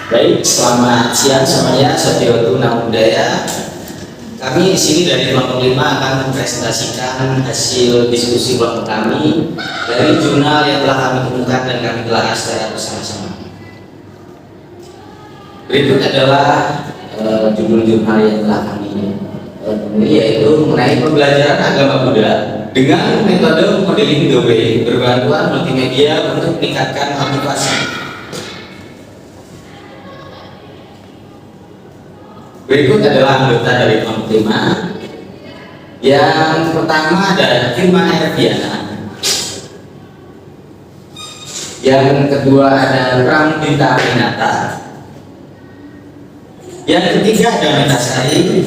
Baik, selamat siang semuanya. Satyo Tuna Budaya. Kami di sini dari kelompok 5 akan mempresentasikan hasil diskusi kelompok kami dari jurnal yang telah kami temukan dan kami telah secara bersama-sama. Berikut adalah judul jurnal yang telah kami temui, yaitu mengenai pembelajaran agama Buddha dengan metode modeling the way berbantuan multimedia untuk meningkatkan motivasi. Berikut adalah anggota dari kelompok 5. Yang pertama ada Irma Herdiana. Yang kedua ada Ramdita Renata. Yang ketiga ada Meta Sari.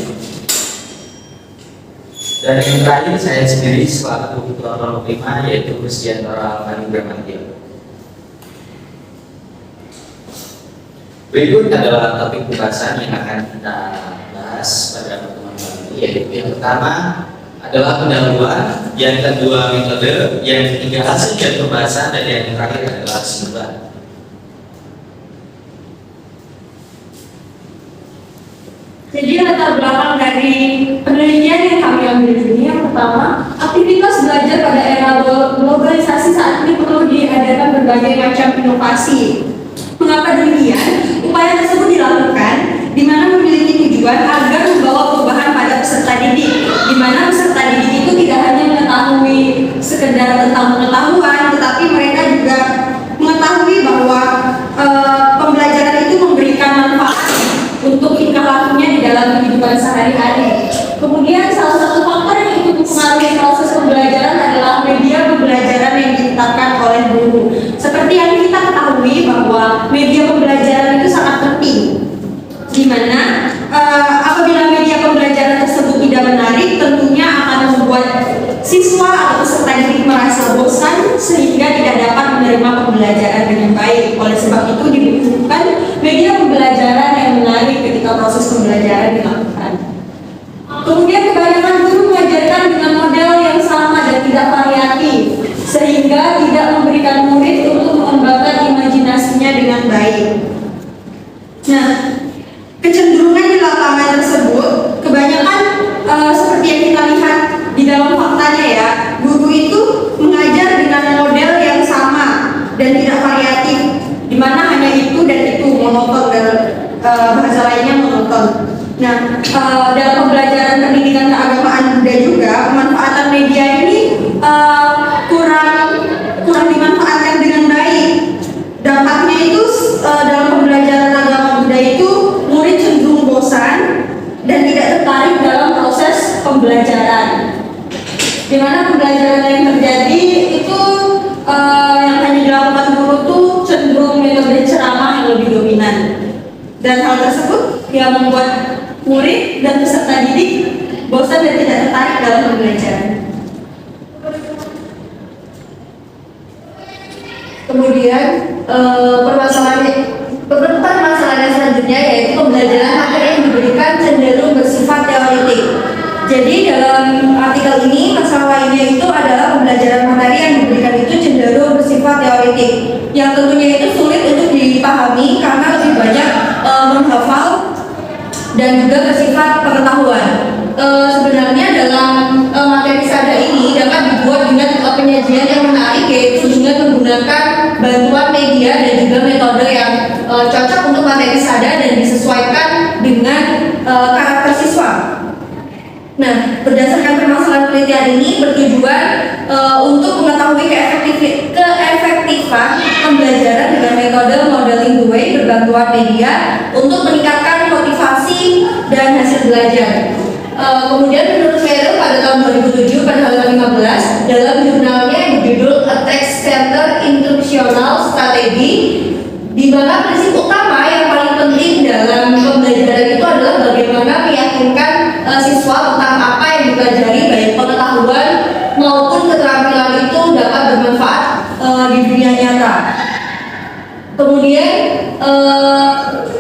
Dan yang terakhir saya sendiri selaku ketua kelompok 5, yaitu Kristiantoro Alvani Bramantio. Berikut adalah topik pembahasan yang akan kita bahas pada pertemuan kali ini, yaitu yang pertama adalah pendahuluan, yang kedua metode, yang ketiga hasil dan pembahasan, dan yang terakhir adalah kesimpulan. Jadi latar belakang dari penelitian yang kami ambil ini, yang pertama, aktivitas belajar pada era globalisasi saat ini perlu diadakan berbagai macam inovasi. Mengapa demikian? Upaya tersebut dilakukan di mana memiliki tujuan agar membawa perubahan pada peserta didik, di mana peserta didik itu tidak hanya mengetahui sekedar tentang pengetahuan, tetapi mereka juga mengetahui bahwa pembelajaran itu memberikan manfaat untuk tingkah lakunya di dalam kehidupan sehari-hari. Kemudian salah satu faktor yang ikut mempengaruhi proses pembelajaran adalah media pembelajaran yang ditetapkan oleh guru. Seperti yang kita ketahui bahwa media pembelajaran itu sangat penting, di mana apabila media pembelajaran tersebut tidak menarik, tentunya akan membuat siswa atau peserta didik merasa bosan sehingga tidak dapat menerima pembelajaran dengan baik. Oleh sebab itu dibutuhkan media pembelajaran yang menarik ketika proses pembelajaran dilakukan. Kemudian kebanyakan guru mengajarkan dengan model yang sama dan tidak variatif, sehingga tidak memberikan murid untuk mengembangkan imajinasinya dengan baik. Nah, kecenderungan di lapangan tersebut kebanyakan seperti yang kita lihat di dalam faktanya ya, guru itu mengajar dengan model yang sama dan tidak variatif, di mana hanya itu dan itu, monoton, dan bahasa lainnya monoton. Nah, dalam pembelajaran pendidikan keagamaan Buddha juga, pemanfaatan media ini kurang dimanfaatkan dengan baik. Dampaknya itu dalam pembelajaran agama Buddha itu murid cenderung bosan dan tidak tertarik dalam proses pembelajaran. Di mana pembelajaran yang terjadi itu yang hanya dilakukan guru tuh cenderung metode ceramah yang lebih dominan. Dan hal tersebut yang membuat murid dan peserta didik bosan dan tidak tertarik dalam pembelajaran. Kemudian permasalahan selanjutnya yaitu pembelajaran materi yang diberikan cenderung bersifat teoritik. Jadi dalam artikel ini masalah lainnya itu adalah pembelajaran materi yang diberikan itu cenderung bersifat teoritik, yang tentunya itu sulit untuk dipahami karena lebih banyak menghafal dan juga bersifat pengetahuan. Sebenarnya dalam materi sada ini dapat dibuat dengan penyajian yang menarik, yaitu dengan menggunakan bantuan media dan juga metode yang cocok untuk materi sada dan disesuaikan dengan karakter siswa. Nah, berdasarkan permasalahan penelitian ini bertujuan untuk mengetahui keefektifan pembelajaran dengan metode modeling the way berbantuan media untuk meningkatkan motivasi dan hasil belajar. Kemudian menurut Merrill pada tahun 2007 pada halaman 15 dalam jurnalnya yang berjudul A Text Center Instructional Strategy, di mana prinsip utama yang paling penting dalam pembelajaran itu adalah bagaimana meyakinkan siswa tentang apa yang dipelajari, baik pengetahuan maupun keterampilan itu dapat bermanfaat di dunia nyata. Kemudian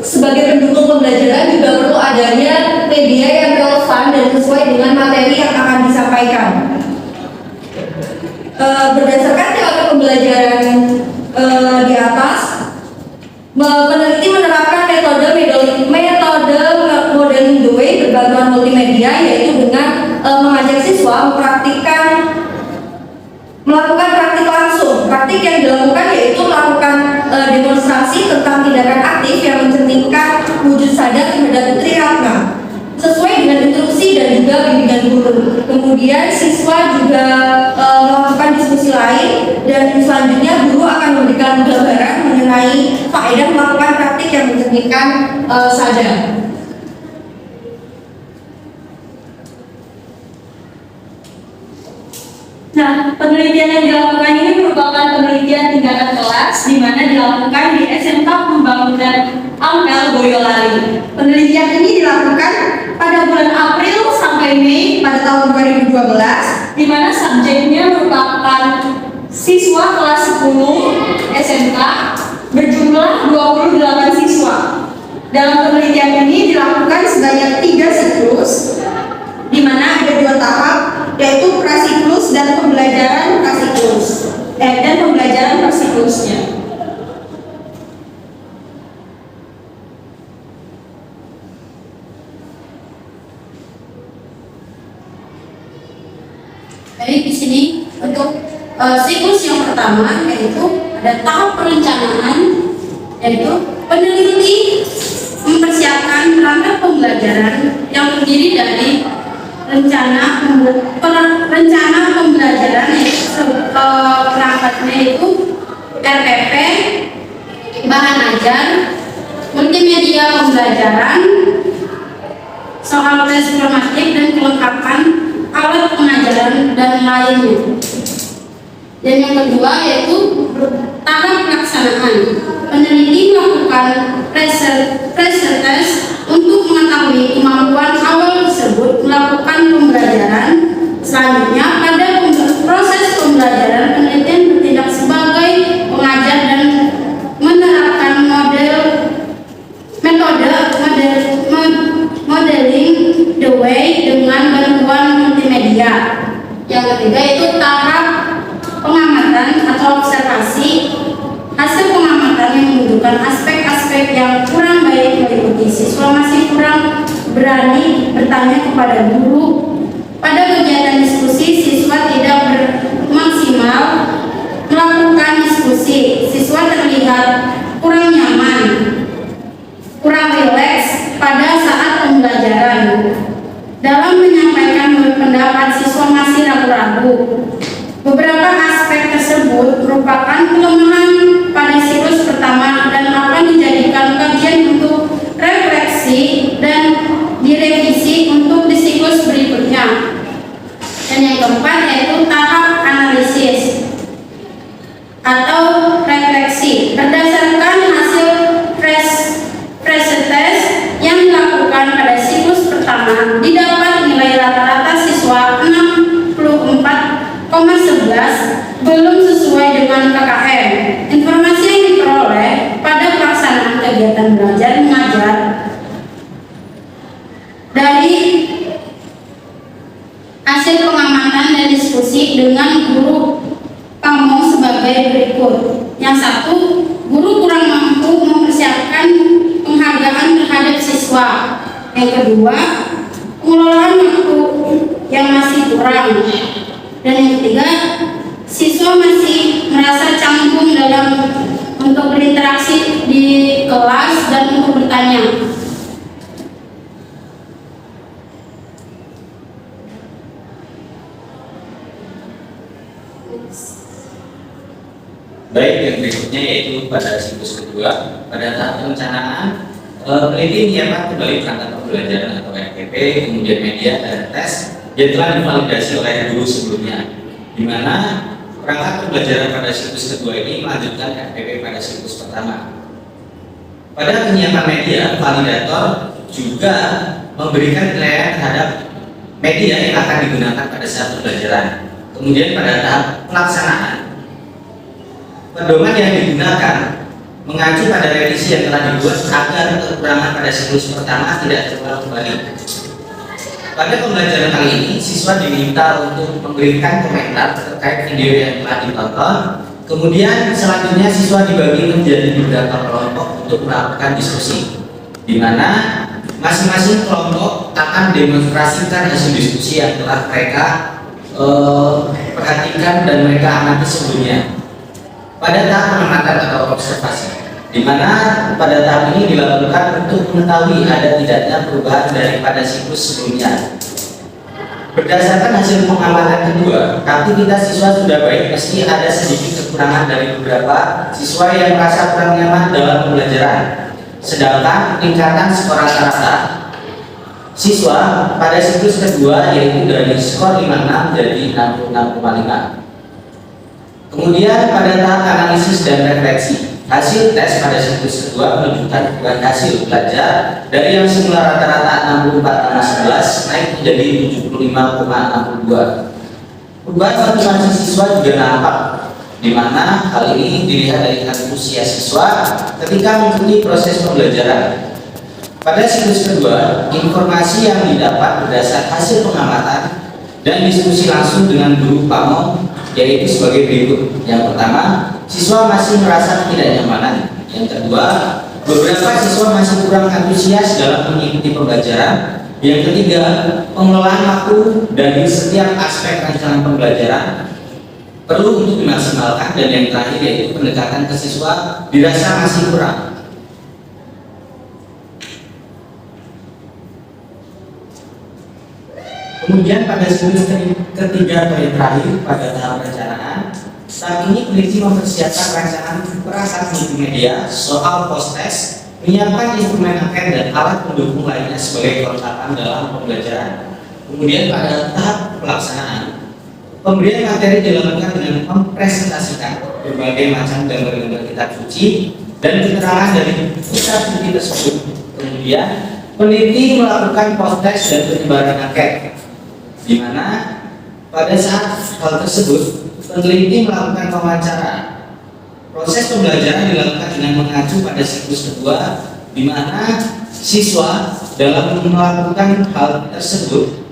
sebagai pendukung pembelajaran juga perlu adanya media yang relevan dan sesuai dengan materi yang akan disampaikan. Berdasarkan teori pembelajaran di atas, peneliti menerapkan metode modeling the way berbantuan multimedia, yaitu dengan mengajak siswa melakukan praktik langsung. Praktik yang dilakukan yaitu melakukan demonstrasi tentang tindakan aktif yang mencerminkan wujud sadar terhadap Tri Ratna sesuai dengan instruksi dan juga bimbingan guru. Kemudian siswa juga melakukan diskusi lain, dan selanjutnya guru akan memberikan gambaran mengenai faedah melakukan praktik yang mencerminkan sadar. Nah, penelitian yang dilakukan ini merupakan penelitian tingkatan kelas, di mana dilakukan di SMK Pembangunan Ampel Boyolali. Penelitian ini dilakukan pada bulan April sampai Mei pada tahun 2012, di mana subjeknya merupakan siswa kelas 10 SMK berjumlah 28 siswa. Dalam penelitian ini dilakukan sebanyak 3 siklus, di mana ada 2 tahap, yaitu prasiklus dan pembelajaran prasiklus dan pembelajaran persiklusnya. Baik, di sini untuk siklus yang pertama yaitu ada tahap perencanaan, yaitu peneliti mempersiapkan rangka pembelajaran yang terdiri dari rencana pembelajaran, yaitu perangkatnya itu RPP, bahan ajar, multimedia pembelajaran, soal tes gramatik dan kelengkapan alat pengajaran dan lainnya. Dan yang kedua yaitu tahap pelaksanaan. Peneliti melakukan pressure test untuk mengetahui kemampuan awal tersebut melakukan pembelajaran. Selanjutnya, pada proses pembelajaran, penelitian bertindak sebagai pengajar dan menerapkan metode modeling the way dengan bantuan multimedia. Yang ketiga itu tahap pengamatan atau observasi. Hasil pengamatan yang menunjukkan aspek-aspek yang kurang baik meliputi siswa masih kurang berani bertanya kepada guru. Pada kegiatan diskusi, siswa tidak maksimal melakukan diskusi. Siswa terlihat kurang nyaman, kurang rileks pada saat pembelajaran. Dalam menyampaikan pendapat, siswa masih ragu-ragu. Beberapa aspek tersebut merupakan kelemahan pada siklus pertama dan akan dijadikan kajian untuk refleksi dan direvisi untuk di siklus berikutnya. Dan yang keempat yaitu tahap analisis atau refleksi. Berdasarkan hasil pressure test yang dilakukan pada siklus pertama, didapat nilai rata-rata siswa 64,11 belum sesuai dengan KKM. Informasi yang diperoleh pada pelaksanaan kegiatan belajar mengajar dari hasil pengamatan dan diskusi dengan guru pamong sebagai berikut. Yang satu, guru kurang mampu mempersiapkan penghargaan terhadap siswa. Yang kedua, pengelolaan waktu yang masih kurang. Dan yang ketiga, siswa masih merasa canggung dalam untuk berinteraksi di kelas dan untuk bertanya. Baik, yang berikutnya yaitu pada siklus kedua, pada tahap perencanaan, peneliti menyiapkan kembali perangkat pembelajaran atau RPP, kemudian media dan tes yang telah divalidasi oleh guru sebelumnya, di mana perangkat pembelajaran pada siklus kedua ini melanjutkan RPP pada siklus pertama. Pada penyiapan media, validator juga memberikan penilaian terhadap media yang akan digunakan pada saat pembelajaran. Kemudian pada tahap pelaksanaan, pedoman yang digunakan mengacu pada revisi yang telah dibuat agar kekurangan pada siklus pertama tidak terulang kembali. Pada pembelajaran kali ini, siswa diminta untuk memberikan komentar terkait video yang telah ditonton. Kemudian selanjutnya siswa dibagi menjadi beberapa kelompok untuk melakukan diskusi. di mana masing-masing kelompok akan demonstrasikan hasil diskusi yang telah mereka perhatikan dan mereka amati sebelumnya pada tahap pengamatan atau observasi, di mana pada tahap ini dilakukan untuk mengetahui ada tidaknya perubahan daripada siklus sebelumnya. Berdasarkan hasil pengamatan kedua, aktivitas siswa sudah baik meski ada sedikit kekurangan dari beberapa siswa yang merasa kurang nyaman dalam pembelajaran. Sedangkan tingkatan skor rata-rata siswa pada siklus kedua yaitu dari skor 56 jadi 66,5. Kemudian pada tahap analisis dan refleksi, hasil tes pada siklus kedua menunjukkan bukan hasil belajar dari yang semula rata-rata 64,11 naik menjadi 75,62. Perubahan motivasi siswa juga nampak, di mana hal ini dilihat dari antusias siswa ketika mengikuti proses pembelajaran. Pada siklus kedua, informasi yang didapat berdasar hasil pengamatan dan diskusi langsung dengan guru PAMO yaitu sebagai berikut. Yang pertama, siswa masih merasa ketidaknyamanan. Yang kedua, beberapa siswa masih kurang antusias dalam mengikuti pembelajaran. Yang ketiga, pengelolaan waktu dari setiap aspek rancangan pembelajaran perlu untuk dimaksimalkan. Dan yang terakhir yaitu pendekatan ke siswa dirasa masih kurang. Kemudian pada siklus ketiga atau yang terakhir pada tahap perencanaan, saat ini peneliti mempersiapkan rancangan perangkat multimedia, soal post-test, menyiapkan instrumen angket dan alat pendukung lainnya sebagai kelengkapan dalam pembelajaran. Kemudian pada tahap pelaksanaan, pemberian materi dilakukan dengan mempresentasikan berbagai macam gambar-gambar kitab suci dan keterangan dari kitab suci tersebut. Kemudian peneliti melakukan post-test dan penyebaran angket, di mana pada saat hal tersebut peneliti melakukan wawancara. Proses pembelajaran dilakukan dengan mengacu pada siklus kedua, di mana siswa dalam melakukan hal tersebut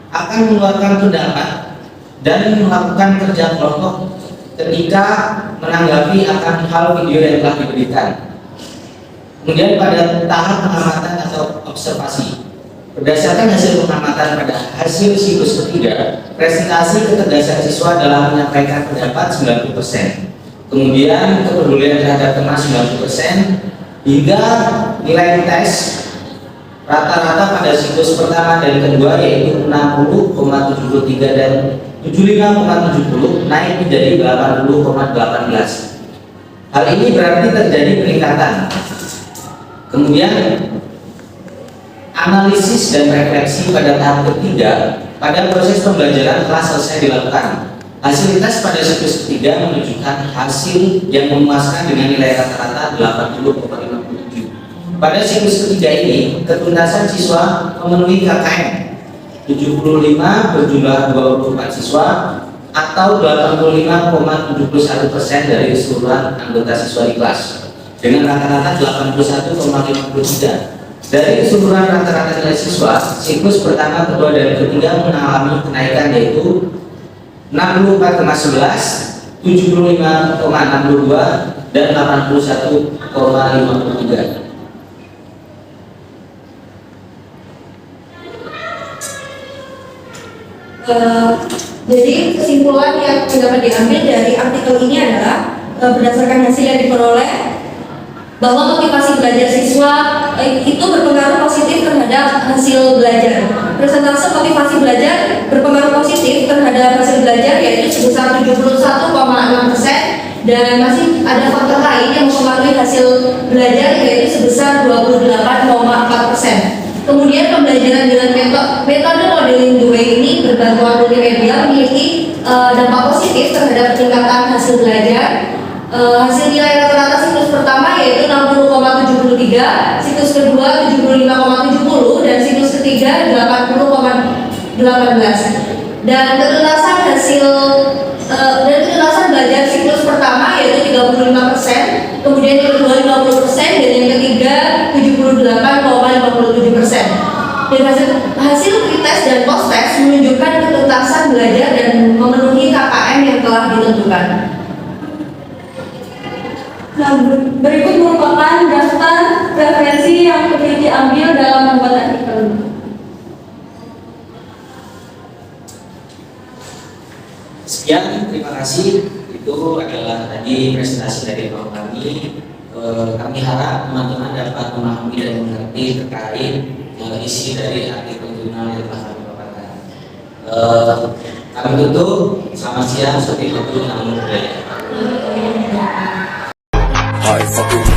akan mengeluarkan pendapat dan melakukan kerja kelompok ketika menanggapi akan hal video yang telah diberikan. Kemudian pada tahap pengamatan atau observasi, berdasarkan hasil pengamatan pada hasil siklus ketiga, presentasi ketegasan siswa dalam menyampaikan pendapat 90%. Kemudian kepedulian terhadap teman 90%, hingga nilai tes rata-rata pada siklus pertama dan kedua yaitu 60,73 dan 75,70 naik menjadi 80,18. Hal ini berarti terjadi peningkatan. Kemudian analisis dan refleksi pada tahap ketiga pada proses pembelajaran telah selesai dilakukan. Hasil tes pada siklus ketiga menunjukkan hasil yang memuaskan dengan nilai rata-rata 80,57. Pada siklus ketiga ini, ketuntasan siswa memenuhi KKM 75 berjumlah 24 siswa atau 85,71% dari keseluruhan anggota siswa di kelas, dengan rata-rata 81,53. Dari keseluruhan rata-rata nilai siswa, siklus pertama, kedua, dan ketiga mengalami kenaikan yaitu 64,11, 75,62, dan 81,53. Jadi kesimpulan yang dapat diambil dari artikel ini adalah berdasarkan hasil yang diperoleh bahwa motivasi belajar siswa itu berpengaruh positif terhadap hasil belajar. Persentase motivasi belajar berpengaruh positif terhadap hasil belajar yaitu sebesar 71,6%, dan masih ada faktor lain yang mempengaruhi hasil belajar yaitu sebesar 28,4%. Kemudian pembelajaran dengan metode modeling Dewey ini berbantuan multimedia memiliki dampak positif terhadap peningkatan hasil belajar. Hasil nilai rata-rata siklus pertama yaitu 60,73, siklus kedua 75,70, dan siklus ketiga 80,18. Dan ketuntasan belajar siklus pertama yaitu 35%, kemudian yang kedua 50%, dan yang ketiga 78,57%. Dan hasil pretest dan post-test menunjukkan ketuntasan belajar dan memenuhi KKM yang telah ditentukan. Nah, berikut merupakan daftar referensi yang peneliti ambil dalam membuat artikel. Sekian, terima kasih. Itu adalah tadi presentasi dari Bapak kami. Kami harap teman-teman dapat memahami dan mengerti terkait isi dari artikel jurnal yang telah kami paparkan. Kami tutup. Selamat siang, seperti itu. Namo Buddhaya. Hai, fucking